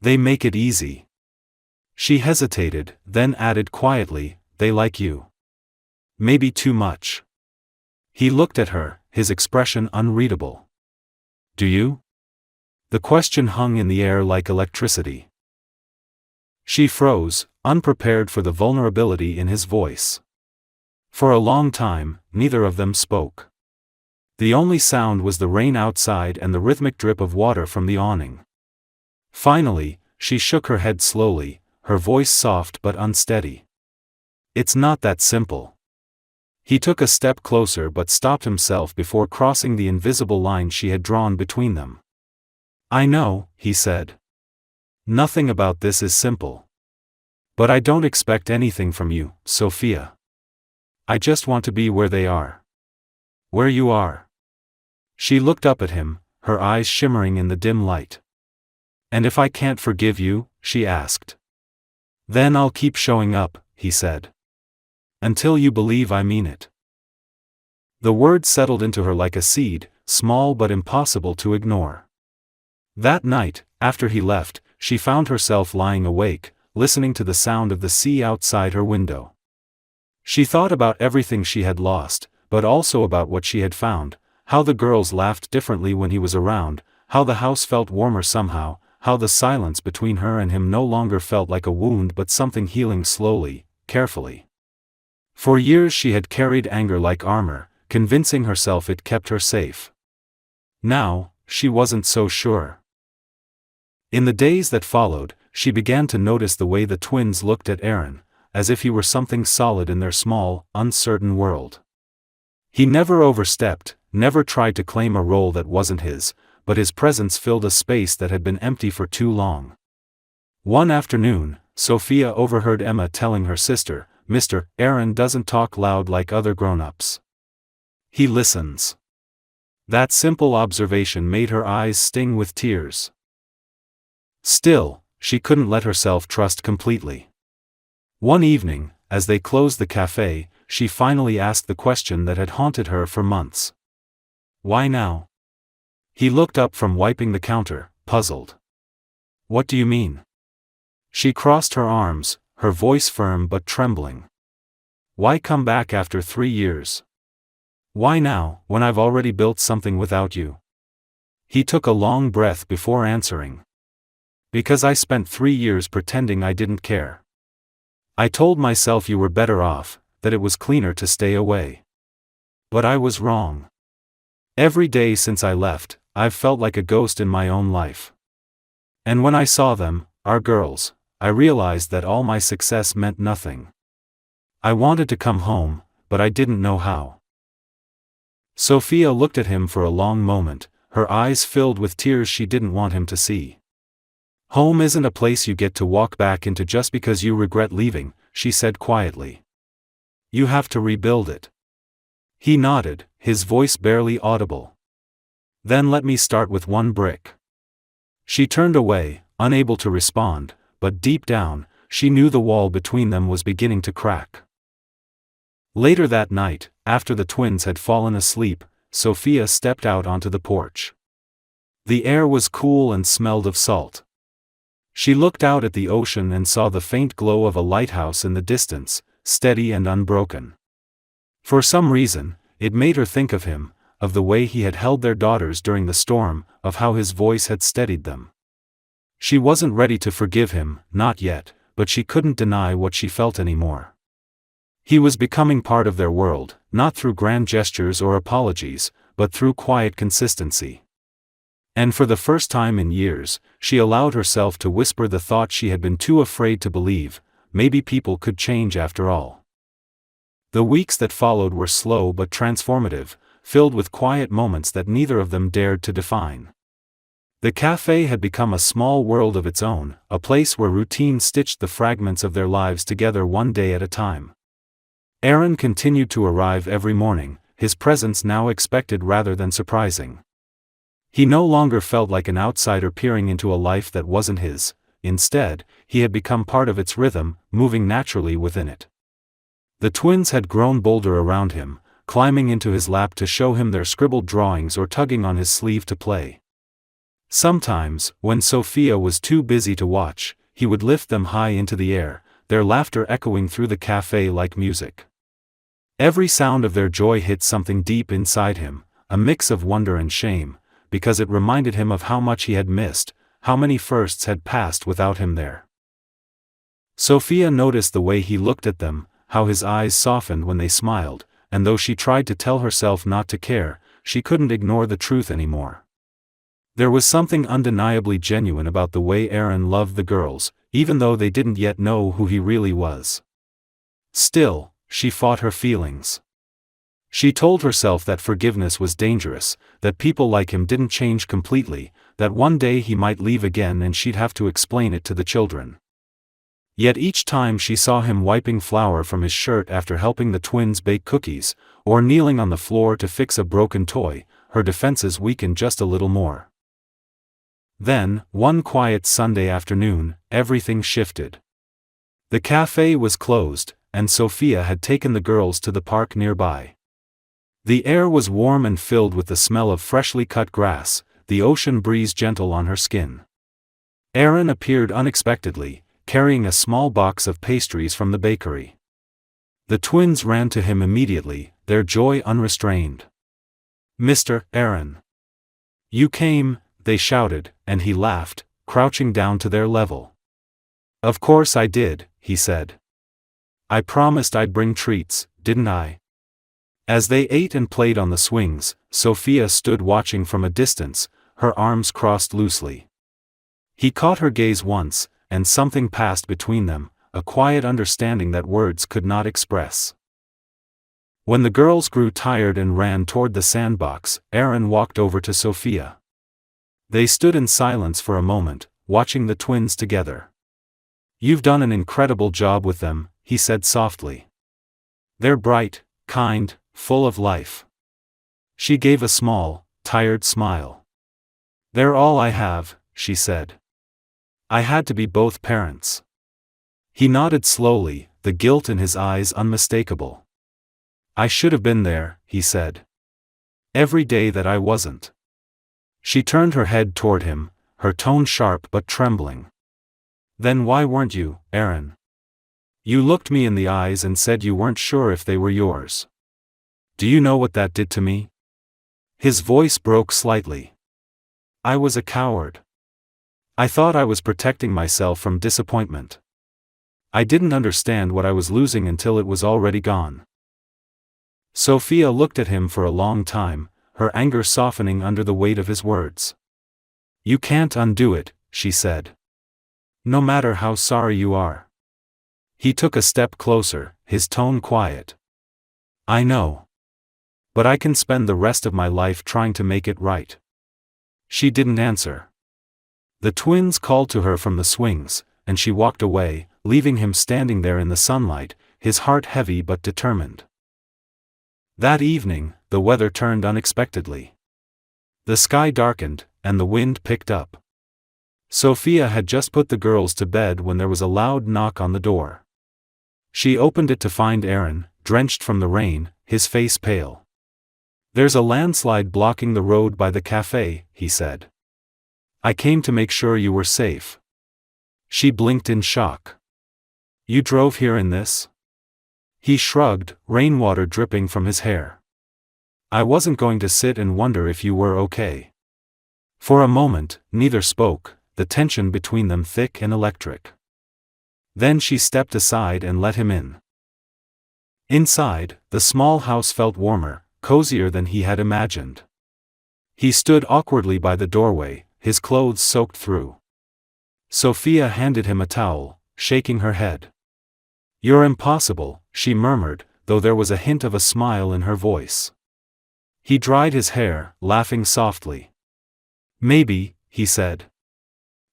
S1: "They make it easy." She hesitated, then added quietly, "They like you. Maybe too much." He looked at her, his expression unreadable. "Do you?" The question hung in the air like electricity. She froze, unprepared for the vulnerability in his voice. For a long time, neither of them spoke. The only sound was the rain outside and the rhythmic drip of water from the awning. Finally, she shook her head slowly, her voice soft but unsteady. "It's not that simple." He took a step closer but stopped himself before crossing the invisible line she had drawn between them. "I know," he said. "Nothing about this is simple. But I don't expect anything from you, Sophia. I just want to be where they are. Where you are." She looked up at him, her eyes shimmering in the dim light. "And if I can't forgive you?" she asked. "Then I'll keep showing up," he said. "Until you believe I mean it." The word settled into her like a seed, small but impossible to ignore. That night, after he left, she found herself lying awake, listening to the sound of the sea outside her window. She thought about everything she had lost, but also about what she had found, how the girls laughed differently when he was around, how the house felt warmer somehow, how the silence between her and him no longer felt like a wound but something healing slowly, carefully. For years she had carried anger like armor, convincing herself it kept her safe. Now, she wasn't so sure. In the days that followed, she began to notice the way the twins looked at Aaron, as if he were something solid in their small, uncertain world. He never overstepped, never tried to claim a role that wasn't his, but his presence filled a space that had been empty for too long. One afternoon, Sophia overheard Emma telling her sister, "Mr. Aaron doesn't talk loud like other grown-ups. He listens." That simple observation made her eyes sting with tears. Still, she couldn't let herself trust completely. One evening, as they closed the cafe, she finally asked the question that had haunted her for months. "Why now?" He looked up from wiping the counter, puzzled. "What do you mean?" She crossed her arms, her voice firm but trembling. "Why come back after 3 years? Why now, when I've already built something without you?" He took a long breath before answering. "Because I spent 3 years pretending I didn't care. I told myself you were better off, that it was cleaner to stay away. But I was wrong. Every day since I left, I've felt like a ghost in my own life. And when I saw them, our girls, I realized that all my success meant nothing. I wanted to come home, but I didn't know how." Sophia looked at him for a long moment, her eyes filled with tears she didn't want him to see. "Home isn't a place you get to walk back into just because you regret leaving," she said quietly. "You have to rebuild it." He nodded, his voice barely audible. "Then let me start with one brick." She turned away, unable to respond, but deep down, she knew the wall between them was beginning to crack. Later that night, after the twins had fallen asleep, Sophia stepped out onto the porch. The air was cool and smelled of salt. She looked out at the ocean and saw the faint glow of a lighthouse in the distance, steady and unbroken. For some reason, it made her think of him, of the way he had held their daughters during the storm, of how his voice had steadied them. She wasn't ready to forgive him, not yet, but she couldn't deny what she felt anymore. He was becoming part of their world, not through grand gestures or apologies, but through quiet consistency. And for the first time in years, she allowed herself to whisper the thought she had been too afraid to believe: maybe people could change after all. The weeks that followed were slow but transformative, filled with quiet moments that neither of them dared to define. The cafe had become a small world of its own, a place where routine stitched the fragments of their lives together one day at a time. Aaron continued to arrive every morning, his presence now expected rather than surprising. He no longer felt like an outsider peering into a life that wasn't his. Instead, he had become part of its rhythm, moving naturally within it. The twins had grown bolder around him, climbing into his lap to show him their scribbled drawings or tugging on his sleeve to play. Sometimes, when Sophia was too busy to watch, he would lift them high into the air, their laughter echoing through the cafe like music. Every sound of their joy hit something deep inside him, a mix of wonder and shame, because it reminded him of how much he had missed, how many firsts had passed without him there. Sophia noticed the way he looked at them, how his eyes softened when they smiled, and though she tried to tell herself not to care, she couldn't ignore the truth anymore. There was something undeniably genuine about the way Aaron loved the girls, even though they didn't yet know who he really was. Still, she fought her feelings. She told herself that forgiveness was dangerous, that people like him didn't change completely, that one day he might leave again and she'd have to explain it to the children. Yet each time she saw him wiping flour from his shirt after helping the twins bake cookies, or kneeling on the floor to fix a broken toy, her defenses weakened just a little more. Then, one quiet Sunday afternoon, everything shifted. The cafe was closed, and Sophia had taken the girls to the park nearby. The air was warm and filled with the smell of freshly cut grass, the ocean breeze gentle on her skin. Aaron appeared unexpectedly, carrying a small box of pastries from the bakery. The twins ran to him immediately, their joy unrestrained. "Mr. Aaron! You came," they shouted, and he laughed, crouching down to their level. "Of course I did," he said. "I promised I'd bring treats, didn't I?" As they ate and played on the swings, Sophia stood watching from a distance, her arms crossed loosely. He caught her gaze once, and something passed between them, a quiet understanding that words could not express. When the girls grew tired and ran toward the sandbox, Aaron walked over to Sophia. They stood in silence for a moment, watching the twins together. "You've done an incredible job with them," he said softly. "They're bright, kind, full of life." She gave a small, tired smile. "They're all I have," she said. "I had to be both parents." He nodded slowly, the guilt in his eyes unmistakable. "I should have been there," he said. "Every day that I wasn't." She turned her head toward him, her tone sharp but trembling. "Then why weren't you, Aaron? You looked me in the eyes and said you weren't sure if they were yours. Do you know what that did to me?" His voice broke slightly. "I was a coward. I thought I was protecting myself from disappointment. I didn't understand what I was losing until it was already gone." Sophia looked at him for a long time, her anger softening under the weight of his words. "You can't undo it," she said. "No matter how sorry you are." He took a step closer, his tone quiet. "I know. But I can spend the rest of my life trying to make it right." She didn't answer. The twins called to her from the swings, and she walked away, leaving him standing there in the sunlight, his heart heavy but determined. That evening, the weather turned unexpectedly. The sky darkened, and the wind picked up. Sophia had just put the girls to bed when there was a loud knock on the door. She opened it to find Aaron, drenched from the rain, his face pale. "There's a landslide blocking the road by the cafe," he said. "I came to make sure you were safe." She blinked in shock. "You drove here in this?" He shrugged, rainwater dripping from his hair. "I wasn't going to sit and wonder if you were okay." For a moment, neither spoke, the tension between them thick and electric. Then she stepped aside and let him in. Inside, the small house felt warmer, cozier than he had imagined. He stood awkwardly by the doorway, his clothes soaked through. Sophia handed him a towel, shaking her head. "You're impossible," she murmured, though there was a hint of a smile in her voice. He dried his hair, laughing softly. "Maybe," he said.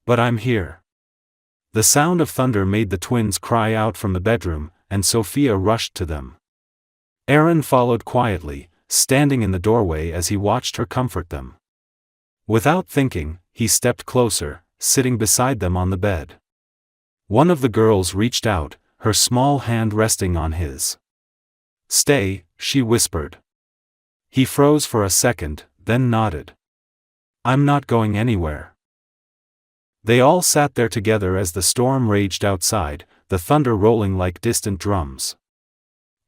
S1: "But I'm here." The sound of thunder made the twins cry out from the bedroom, and Sophia rushed to them. Aaron followed quietly, standing in the doorway as he watched her comfort them. Without thinking, he stepped closer, sitting beside them on the bed. One of the girls reached out, her small hand resting on his. "Stay," she whispered. He froze for a second, then nodded. "I'm not going anywhere." They all sat there together as the storm raged outside, the thunder rolling like distant drums.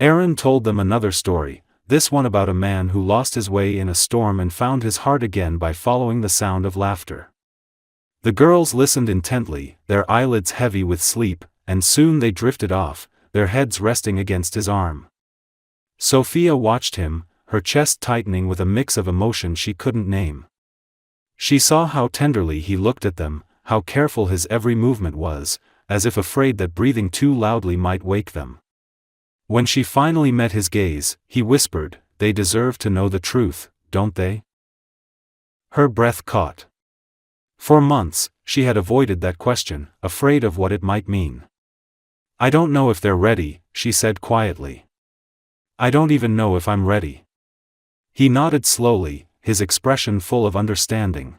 S1: Aaron told them another story, this one about a man who lost his way in a storm and found his heart again by following the sound of laughter. The girls listened intently, their eyelids heavy with sleep, and soon they drifted off, their heads resting against his arm. Sophia watched him, her chest tightening with a mix of emotion she couldn't name. She saw how tenderly he looked at them, how careful his every movement was, as if afraid that breathing too loudly might wake them. When she finally met his gaze, he whispered, "They deserve to know the truth, don't they?" Her breath caught. For months, she had avoided that question, afraid of what it might mean. "I don't know if they're ready," she said quietly. "I don't even know if I'm ready." He nodded slowly, his expression full of understanding.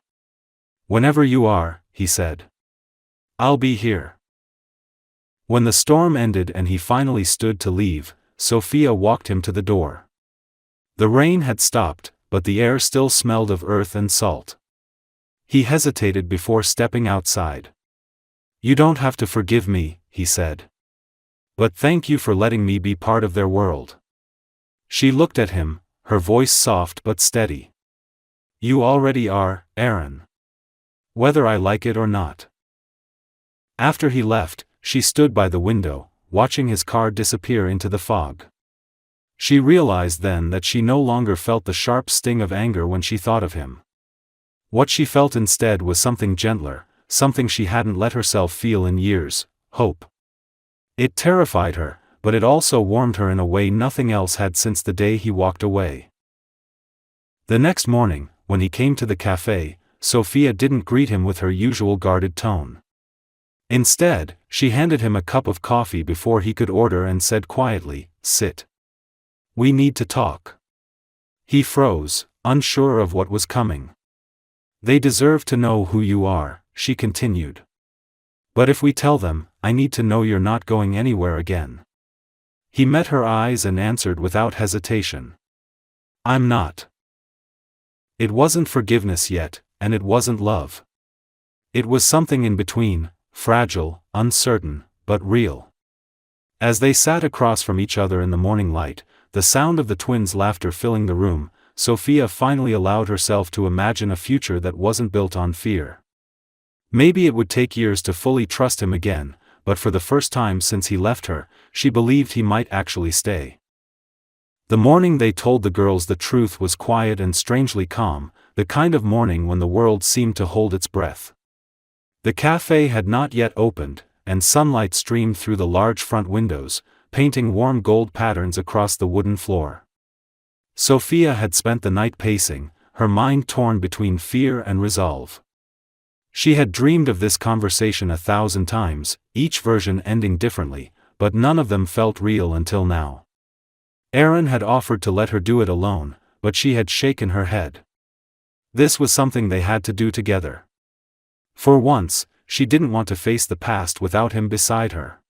S1: "Whenever you are," he said. "I'll be here." When the storm ended and he finally stood to leave, Sophia walked him to the door. The rain had stopped, but the air still smelled of earth and salt. He hesitated before stepping outside. "You don't have to forgive me," he said. "But thank you for letting me be part of their world." She looked at him, her voice soft but steady. "You already are, Aaron. Whether I like it or not." After he left, she stood by the window, watching his car disappear into the fog. She realized then that she no longer felt the sharp sting of anger when she thought of him. What she felt instead was something gentler, something she hadn't let herself feel in years: hope. It terrified her, but it also warmed her in a way nothing else had since the day he walked away. The next morning, when he came to the cafe, Sophia didn't greet him with her usual guarded tone. Instead, she handed him a cup of coffee before he could order and said quietly, "Sit. We need to talk." He froze, unsure of what was coming. "They deserve to know who you are," she continued. "But if we tell them, I need to know you're not going anywhere again." He met her eyes and answered without hesitation. "I'm not." It wasn't forgiveness yet, and it wasn't love. It was something in between, fragile, uncertain, but real. As they sat across from each other in the morning light, the sound of the twins' laughter filling the room, Sophia finally allowed herself to imagine a future that wasn't built on fear. Maybe it would take years to fully trust him again, but for the first time since he left her, she believed he might actually stay. The morning they told the girls the truth was quiet and strangely calm, the kind of morning when the world seemed to hold its breath. The cafe had not yet opened, and sunlight streamed through the large front windows, painting warm gold patterns across the wooden floor. Sophia had spent the night pacing, her mind torn between fear and resolve. She had dreamed of this conversation 1,000 times, each version ending differently, but none of them felt real until now. Aaron had offered to let her do it alone, but she had shaken her head. This was something they had to do together. For once, she didn't want to face the past without him beside her.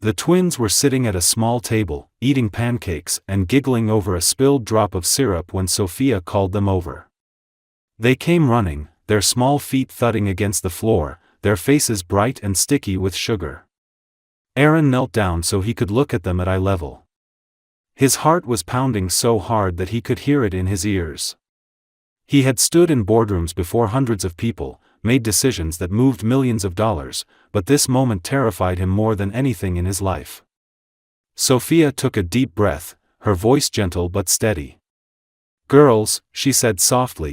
S1: The twins were sitting at a small table, eating pancakes and giggling over a spilled drop of syrup when Sophia called them over. They came running, their small feet thudding against the floor, their faces bright and sticky with sugar. Aaron knelt down so he could look at them at eye level. His heart was pounding so hard that he could hear it in his ears. He had stood in boardrooms before hundreds of people, made decisions that moved millions of dollars, but this moment terrified him more than anything in his life. Sophia took a deep breath, her voice gentle but steady. "Girls," she said softly,